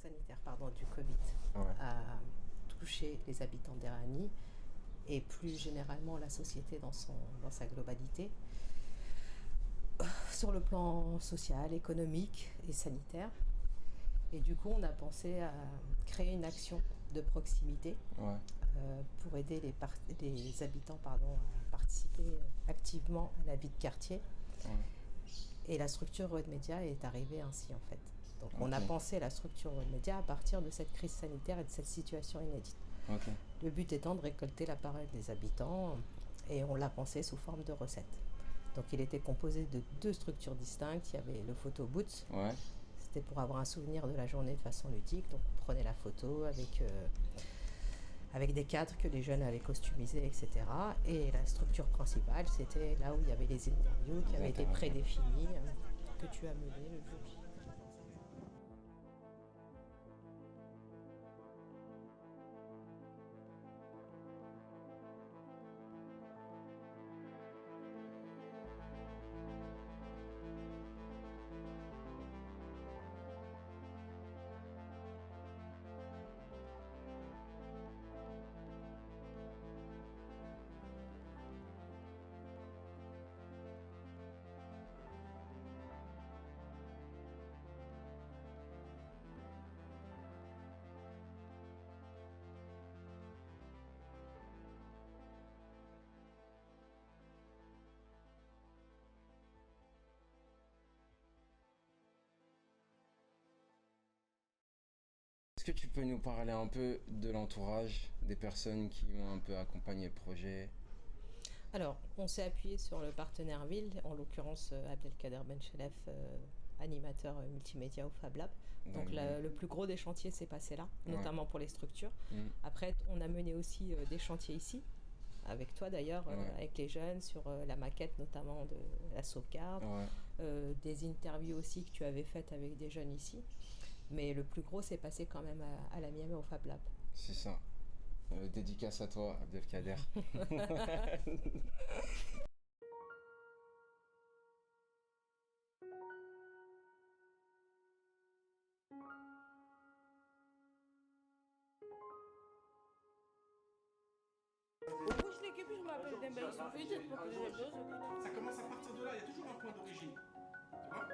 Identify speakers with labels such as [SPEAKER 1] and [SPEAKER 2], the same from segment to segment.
[SPEAKER 1] sanitaire du Covid
[SPEAKER 2] Ouais.
[SPEAKER 1] a touché les habitants d'Erani et plus généralement la société dans sa globalité, sur le plan social, économique et sanitaire. Et du coup, on a pensé à créer une action de proximité
[SPEAKER 2] Ouais.
[SPEAKER 1] pour aider les habitants à participer activement à la vie de quartier.
[SPEAKER 2] Ouais.
[SPEAKER 1] Et la structure Road Media est arrivée ainsi en fait. Donc on a
[SPEAKER 2] Ok.
[SPEAKER 1] pensé la structure Road Media à partir de cette crise sanitaire et de cette situation inédite.
[SPEAKER 2] Ok.
[SPEAKER 1] Le but étant de récolter la parole des habitants et on l'a pensé sous forme de recettes. Donc il était composé de deux structures distinctes. Il y avait le photo booth.
[SPEAKER 2] Ouais.
[SPEAKER 1] C'était pour avoir un souvenir de la journée de façon ludique. Donc on prenait la photo avec des cadres que les jeunes avaient customisés, etc. Et la structure principale, c'était là où il y avait les interviews qui avaient été prédéfinies, que tu as menées le jour J.
[SPEAKER 2] Est-ce que tu peux nous parler un peu de l'entourage, des personnes qui ont un peu accompagné le projet?
[SPEAKER 1] Alors, on s'est appuyé sur le partenaire ville, en l'occurrence Abdelkader Benchelef, animateur multimédia au Fab Lab. Donc le plus gros des chantiers s'est passé là,
[SPEAKER 2] Ouais.
[SPEAKER 1] notamment pour les structures.
[SPEAKER 2] Mm.
[SPEAKER 1] Après, on a mené aussi des chantiers ici, avec toi d'ailleurs,
[SPEAKER 2] Ouais.
[SPEAKER 1] avec les jeunes, sur la maquette notamment de la sauvegarde,
[SPEAKER 2] Ouais.
[SPEAKER 1] des interviews aussi que tu avais faites avec des jeunes ici. Mais le plus gros s'est passé quand même à la Miami au Fab Lab.
[SPEAKER 2] C'est ça. Dédicace à toi, Abdelkader.
[SPEAKER 3] Pourquoi je l'équipe, je m'appelle Demba Youssoufou, dites-moi que j'ai besoin.
[SPEAKER 4] Ça commence à partir de là, il y a toujours un point d'origine. Tu vois?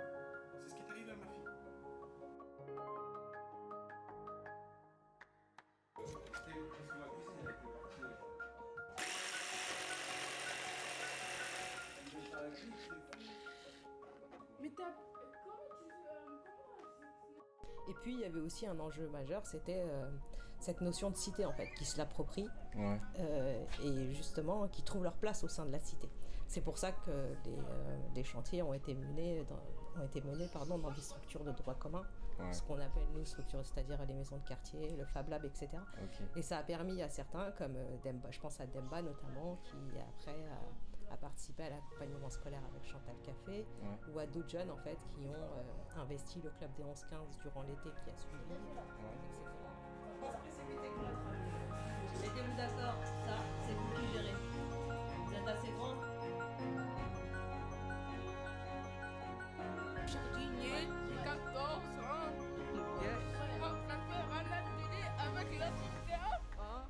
[SPEAKER 4] C'est ce qui est arrivé à ma fille.
[SPEAKER 3] Mais t'as.
[SPEAKER 1] Et puis il y avait aussi un enjeu majeur, c'était cette notion de cité en fait, qui se l'approprie
[SPEAKER 2] Ouais.
[SPEAKER 1] et justement qui trouve leur place au sein de la cité. C'est pour ça que les chantiers ont été menés dans des structures de droit commun,
[SPEAKER 2] Ouais.
[SPEAKER 1] ce qu'on appelle nous structures, c'est-à-dire les maisons de quartier, le Fab Lab, etc.
[SPEAKER 2] Ok.
[SPEAKER 1] Et ça a permis à certains, comme Demba, je pense à Demba notamment, qui après a participé à l'accompagnement scolaire avec Chantal Café,
[SPEAKER 2] Ouais.
[SPEAKER 1] ou à d'autres jeunes en fait qui ont investi le club des 11-15 durant l'été qui a suivi, etc.
[SPEAKER 5] Mettez-vous d'accord, ça, c'est vous qui gérez. Vous êtes assez grand.
[SPEAKER 3] Jardinier, 14 ans. En train de faire un atelier avec la cité. Hein?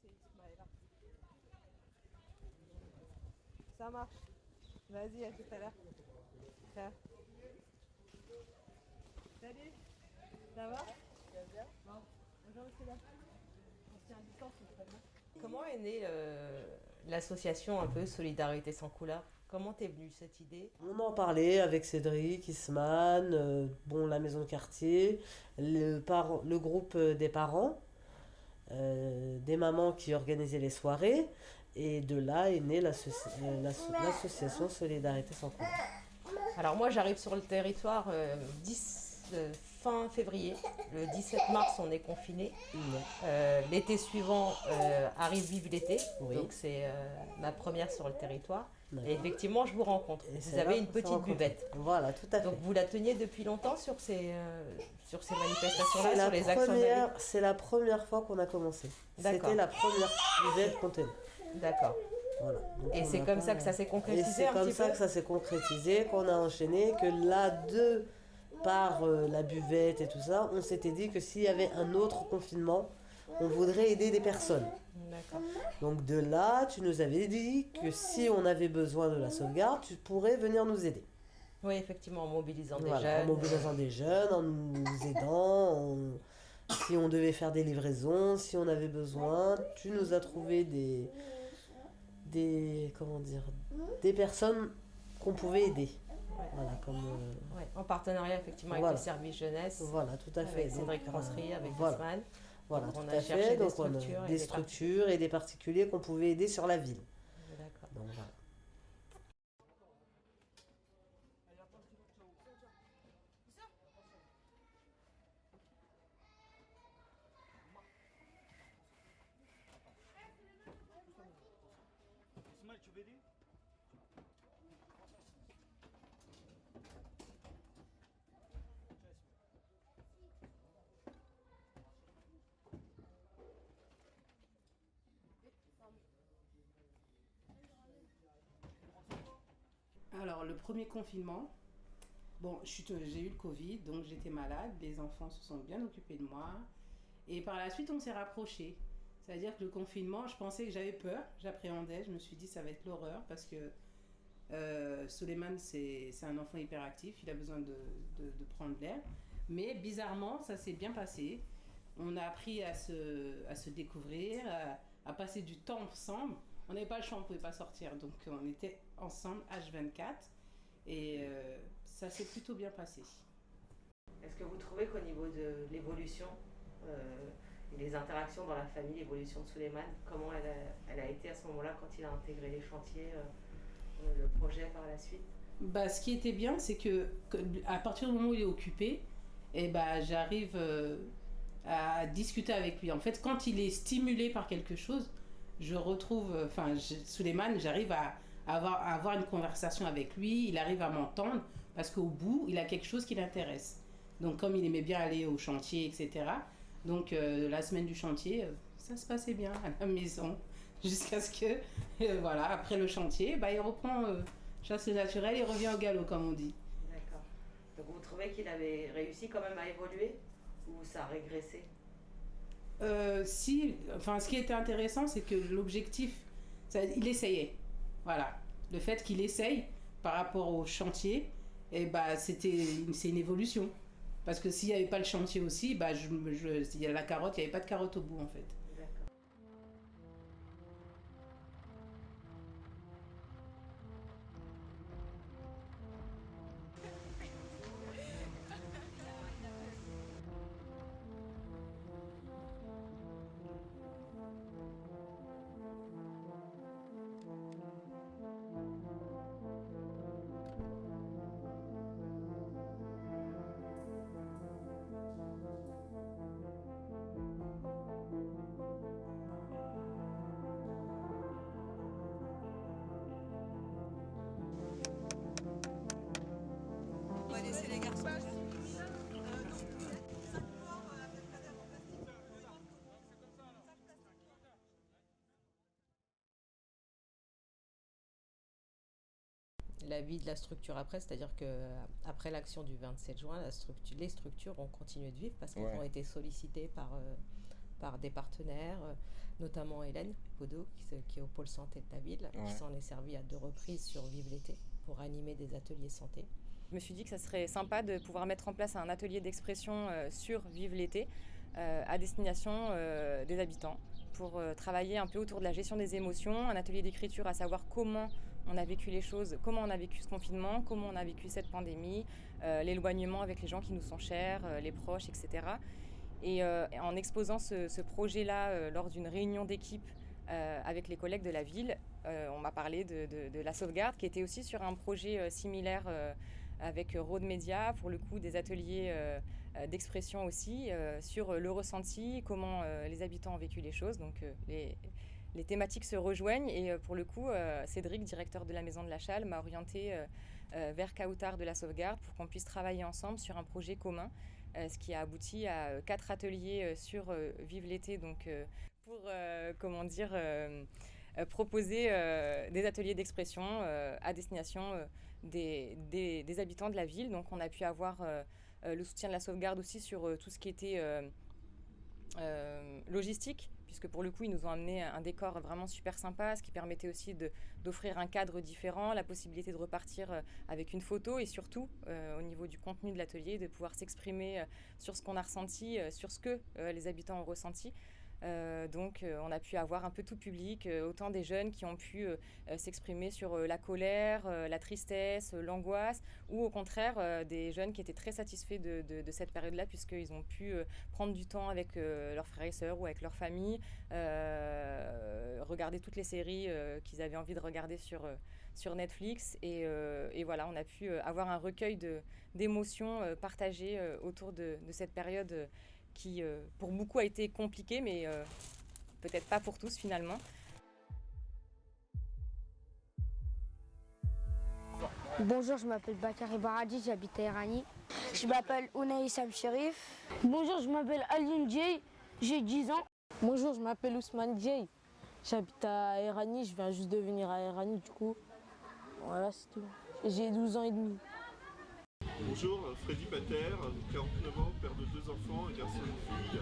[SPEAKER 1] c'est Ismaëla. Ça marche. Vas-y, à tout à l'heure. Ciao. Salut. Ça va? Bien. Bon. Bonjour, monsieur là. On se tient à distance, c'est très bien. Comment est née l'association un peu Solidarité sans couleur? Comment t'es venue cette idée?
[SPEAKER 6] On en parlait avec Cédric, Isman, bon, la maison de quartier, le groupe des parents, des mamans qui organisaient les soirées. Et de là est née l'association Solidarité sans couleur.
[SPEAKER 1] Alors moi j'arrive sur le territoire fin février. Le 17 mars on est confiné. L'été suivant arrive Vive l'été.
[SPEAKER 6] Oui.
[SPEAKER 1] Donc c'est ma première sur le territoire.
[SPEAKER 6] D'accord.
[SPEAKER 1] Et effectivement je vous rencontre.
[SPEAKER 6] Et
[SPEAKER 1] Vous
[SPEAKER 6] c'est là
[SPEAKER 1] avez une
[SPEAKER 6] qu'on s'est
[SPEAKER 1] petite
[SPEAKER 6] rencontrés.
[SPEAKER 1] buvette.
[SPEAKER 6] Voilà, tout à fait.
[SPEAKER 1] Donc vous la teniez depuis longtemps sur ces manifestations-là, sur les actions de la ville?
[SPEAKER 6] C'est la première fois qu'on a commencé.
[SPEAKER 1] D'accord.
[SPEAKER 6] C'était la première buvette qu'on tenait.
[SPEAKER 1] D'accord.
[SPEAKER 6] Voilà. Donc
[SPEAKER 1] Et
[SPEAKER 6] on
[SPEAKER 1] c'est
[SPEAKER 6] a
[SPEAKER 1] comme
[SPEAKER 6] pas-
[SPEAKER 1] ça que ça s'est
[SPEAKER 6] Et
[SPEAKER 1] concrétisé
[SPEAKER 6] c'est
[SPEAKER 1] un
[SPEAKER 6] comme
[SPEAKER 1] petit
[SPEAKER 6] ça
[SPEAKER 1] peu?
[SPEAKER 6] que ça s'est concrétisé, qu'on a enchaîné, que là, par la buvette et tout ça, on s'était dit que s'il y avait un autre confinement, on voudrait aider des personnes.
[SPEAKER 1] D'accord.
[SPEAKER 6] Donc de là, tu nous avais dit que si on avait besoin de la sauvegarde, tu pourrais venir nous aider.
[SPEAKER 1] Oui, effectivement, en mobilisant des
[SPEAKER 6] Voilà,
[SPEAKER 1] jeunes.
[SPEAKER 6] en mobilisant des jeunes, en nous aidant, si on devait faire des livraisons, si on avait besoin, tu nous as trouvé des personnes qu'on pouvait aider.
[SPEAKER 1] Ouais.
[SPEAKER 6] Voilà, comme
[SPEAKER 1] Ouais, en partenariat effectivement avec
[SPEAKER 6] Voilà.
[SPEAKER 1] le service jeunesse,
[SPEAKER 6] voilà, tout à fait.
[SPEAKER 1] avec Cédric
[SPEAKER 6] Donc,
[SPEAKER 1] Francerie, avec
[SPEAKER 6] voilà.
[SPEAKER 1] Osman.
[SPEAKER 6] Voilà,
[SPEAKER 1] Donc,
[SPEAKER 6] tout
[SPEAKER 1] on
[SPEAKER 6] à
[SPEAKER 1] a cherché
[SPEAKER 6] fait.
[SPEAKER 1] des
[SPEAKER 6] Donc on a
[SPEAKER 1] structures et
[SPEAKER 6] des
[SPEAKER 1] des
[SPEAKER 6] structures et des particuliers qu'on pouvait aider sur la ville.
[SPEAKER 1] D'accord.
[SPEAKER 6] Donc voilà.
[SPEAKER 7] Alors, le premier confinement, bon, j'ai eu le Covid, donc j'étais malade, les enfants se sont bien occupés de moi. Et par la suite, on s'est rapprochés. C'est-à-dire que le confinement, je pensais que j'avais peur, j'appréhendais, je me suis dit ça va être l'horreur parce que Souleymane, c'est un enfant hyperactif, il a besoin de prendre l'air. Mais bizarrement, ça s'est bien passé. On a appris à se découvrir, à passer du temps ensemble. On n'avait pas le choix, on ne pouvait pas sortir, donc on était ensemble H24 et ça s'est plutôt bien passé.
[SPEAKER 1] Est-ce que vous trouvez qu'au niveau de l'évolution et des interactions dans la famille, l'évolution de Souleymane, comment elle a été à ce moment-là quand il a intégré les chantiers, le projet par la suite?
[SPEAKER 7] Bah, ce qui était bien, c'est que à partir du moment où il est occupé, et bah, j'arrive à discuter avec lui. En fait, quand il est stimulé par quelque chose, je retrouve, Souleymane, j'arrive à avoir une conversation avec lui, il arrive à m'entendre, parce qu'au bout, il a quelque chose qui l'intéresse. Donc, comme il aimait bien aller au chantier, etc., donc la semaine du chantier, ça se passait bien à la maison, jusqu'à ce que, voilà, après le chantier, bah, il reprend chasse naturelle et revient au galop, comme on dit.
[SPEAKER 1] D'accord. Donc vous trouvez qu'il avait réussi quand même à évoluer ou ça a régressé?
[SPEAKER 7] Ce qui était intéressant, c'est que l'objectif, il essayait. Voilà. Le fait qu'il essaye par rapport au chantier, c'est une évolution. Parce que s'il n'y avait pas le chantier aussi, il y a la carotte, il n'y avait pas de carotte au bout en fait.
[SPEAKER 1] D'accord.
[SPEAKER 8] On va laisser les garçons.
[SPEAKER 1] La vie de la structure après, c'est-à-dire que après l'action du 27 juin, les structures ont continué de vivre parce qu'elles
[SPEAKER 2] Ouais.
[SPEAKER 1] ont été sollicitées
[SPEAKER 8] par des partenaires, notamment Hélène Baudot, qui est au pôle santé de la ville, qui s'en est servie à 2 reprises sur Vive l'été pour animer des ateliers santé. Je me suis dit que ça serait sympa de pouvoir mettre en place un atelier d'expression sur Vive l'été à destination des habitants pour travailler un peu autour de la gestion des émotions, un atelier d'écriture à savoir comment on a vécu les choses, comment on a vécu ce confinement, comment on a vécu cette pandémie, l'éloignement avec les gens qui nous sont chers, les proches, etc. Et en exposant ce projet-là lors d'une réunion d'équipe avec les collègues de la ville, on m'a parlé de la sauvegarde qui était aussi sur un projet similaire avec Road Media, pour le coup des ateliers d'expression aussi, sur le ressenti, comment les habitants ont vécu les choses. Donc les thématiques se rejoignent et pour le coup, Cédric, directeur de la Maison de la Châle, m'a orienté vers Kautar de la sauvegarde pour qu'on puisse travailler ensemble sur un projet commun, ce qui a abouti à 4 ateliers sur Vive l'été, donc pour proposer des ateliers d'expression à destination des habitants de la ville. Donc on a pu avoir le soutien de la sauvegarde aussi sur tout ce qui était logistique, puisque pour le coup ils nous ont amené un décor vraiment super sympa, ce qui permettait aussi d'offrir un cadre différent, la possibilité de repartir avec une photo et surtout au niveau du contenu de l'atelier, de pouvoir s'exprimer sur ce qu'on a ressenti, sur ce que les habitants ont ressenti. Donc on a pu avoir un peu tout public, autant des jeunes qui ont pu s'exprimer sur la colère, la tristesse, l'angoisse, ou au contraire des jeunes qui étaient très satisfaits de cette période-là, puisqu'ils ont pu prendre du temps avec leurs frères et sœurs ou avec leur famille, regarder toutes les séries qu'ils avaient envie de regarder sur Netflix. Et voilà, on a pu avoir un recueil d'émotions partagées autour de cette période qui pour beaucoup a été compliqué, mais peut-être pas pour tous finalement.
[SPEAKER 9] Bonjour, je m'appelle Bakary Baradi, j'habite à Erani. Je m'appelle Ounaï Sam Sherif.
[SPEAKER 10] Bonjour, je m'appelle Aline Djei, j'ai 10 ans. Bonjour, je m'appelle Ousmane Djei, j'habite à Erani, je viens juste de venir à Erani du coup. Voilà, c'est tout. J'ai 12 ans et demi.
[SPEAKER 11] Bonjour, Freddy Pater, 49 ans, père de 2 enfants, un garçon et une fille,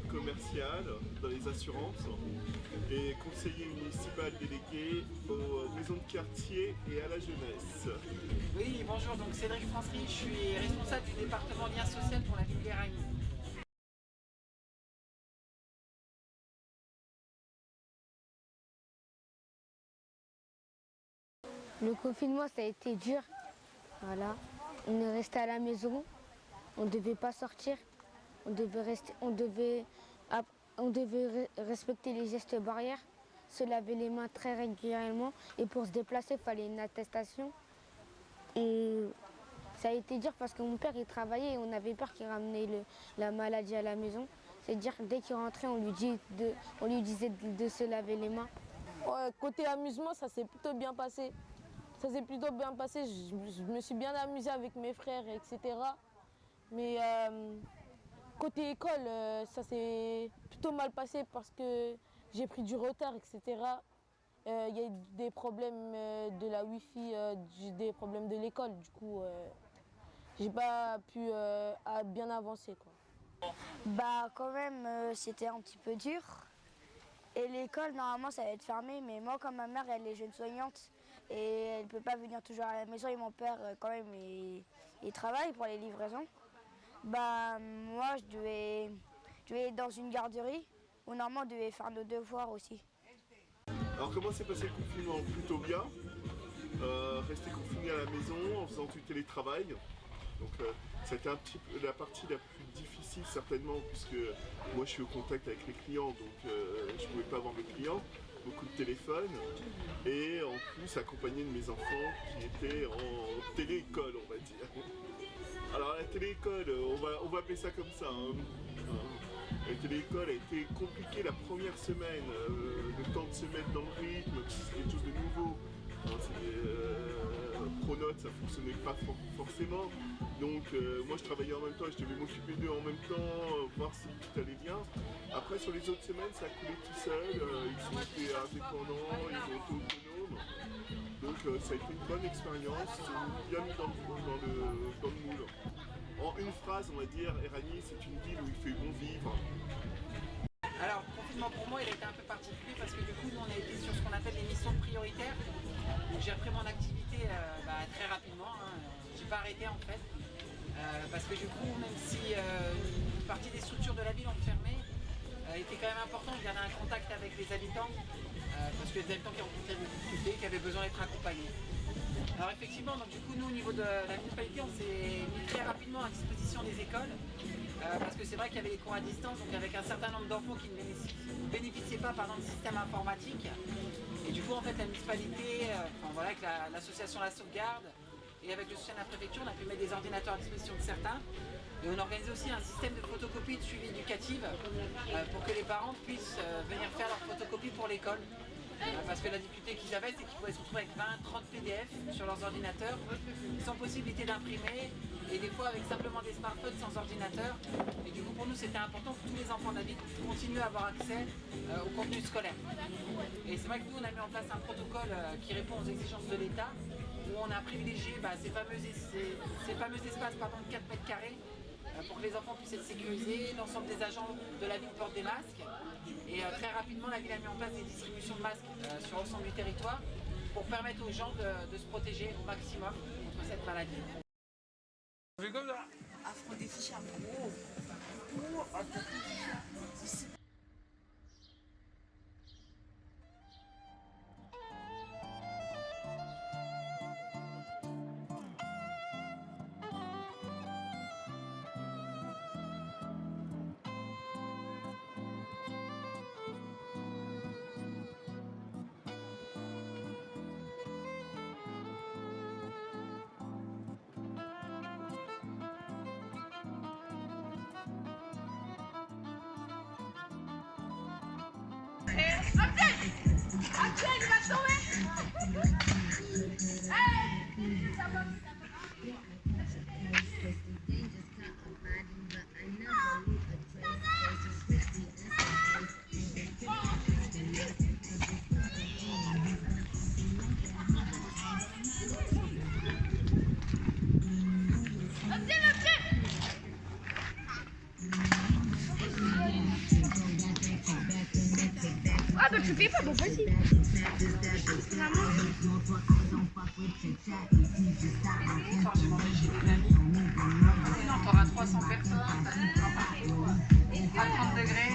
[SPEAKER 11] commercial dans les assurances et conseiller municipal délégué aux maisons de quartier et à la jeunesse.
[SPEAKER 12] Oui, bonjour, donc Cédric Francery, je suis responsable du département lien social pour la ville d'Erani.
[SPEAKER 9] Le confinement, ça a été dur. Voilà. On est resté à la maison, on ne devait pas sortir, on devait respecter les gestes barrières, se laver les mains très régulièrement et pour se déplacer, il fallait une attestation. Et ça a été dur parce que mon père il travaillait et on avait peur qu'il ramenait la maladie à la maison. C'est-à-dire que dès qu'il rentrait, on lui disait de se laver les mains.
[SPEAKER 10] Ouais, côté amusement, ça s'est plutôt bien passé. Ça s'est plutôt bien passé, je me suis bien amusée avec mes frères, etc. Mais côté école, ça s'est plutôt mal passé parce que j'ai pris du retard, etc. Il y a eu des problèmes de la Wi-Fi, des problèmes de l'école. Du coup, j'ai pas pu bien avancer, quoi.
[SPEAKER 9] Bah quand même, c'était un petit peu dur. Et l'école, normalement, ça va être fermé. Mais moi, comme ma mère, elle est jeune soignante, et elle ne peut pas venir toujours à la maison et mon père quand même il travaille pour les livraisons. Bah moi je devais être dans une garderie où normalement on devait faire nos devoirs aussi.
[SPEAKER 11] Alors comment s'est passé le confinement? Plutôt bien. Rester confiné à la maison en faisant du télétravail. Donc c'était un petit peu la partie la plus difficile certainement puisque moi je suis au contact avec les clients donc je ne pouvais pas voir mes clients. Beaucoup de téléphone et en plus accompagné de mes enfants qui étaient en télé-école on va dire. Alors la télé-école, on va appeler ça comme ça. La télé-école a été compliquée la première semaine, le temps de se mettre dans le rythme, c'est quelque chose de nouveau. Pronote ça fonctionnait pas forcément. Donc moi je travaillais en même temps et je devais m'occuper d'eux en même temps, voir si tout allait bien. Après sur les autres semaines ça a coulé tout seul, ils ont été indépendants, ils ont été autonomes. Donc ça a été une bonne expérience, bien mis dans le moule. En une phrase on va dire, Erani c'est une ville où il fait bon vivre.
[SPEAKER 12] Alors, le confinement pour moi, il a été un peu particulier parce que du coup, nous, on a été sur ce qu'on appelle les missions prioritaires. J'ai repris mon activité très rapidement. J'ai pas arrêté en fait. Parce que du coup, même si une partie des structures de la ville ont fermé, il était quand même important de garder un contact avec les habitants. Parce que les habitants qui rencontraient des difficultés, qui avaient besoin d'être accompagnés. Alors effectivement, donc du coup, nous, au niveau de la municipalité, on s'est mis très rapidement à disposition des écoles. Parce que c'est vrai qu'il y avait les cours à distance, donc avec un certain nombre d'enfants qui ne bénéficiaient pas du système informatique. Et du coup, en fait, la municipalité, avec l'association La Sauvegarde et avec le soutien de la préfecture, on a pu mettre des ordinateurs à disposition de certains. Et on organisait aussi un système de photocopie de suivi éducative pour que les parents puissent venir faire leur photocopie pour l'école. Parce que la difficulté qu'ils avaient, c'est qu'ils pouvaient se retrouver avec 20-30 PDF sur leurs ordinateurs, sans possibilité d'imprimer, et des fois avec simplement des smartphones sans ordinateur. Et du coup, pour nous, c'était important que tous les enfants de la ville continuent à avoir accès au contenu scolaire. Et c'est vrai que nous, on a mis en place un protocole qui répond aux exigences de l'État, où on a privilégié ces fameux espaces de 4 mètres carrés, pour que les enfants puissent être sécurisés. L'ensemble des agents de la ville portent des masques. Et très rapidement, la ville a mis en place des distributions de masques sur l'ensemble du territoire pour permettre aux gens de se protéger au maximum contre cette maladie.
[SPEAKER 3] Ah bah tu fais pas, bon vas-y.
[SPEAKER 12] Sinon t'auras 300 personnes, à 30 degrés.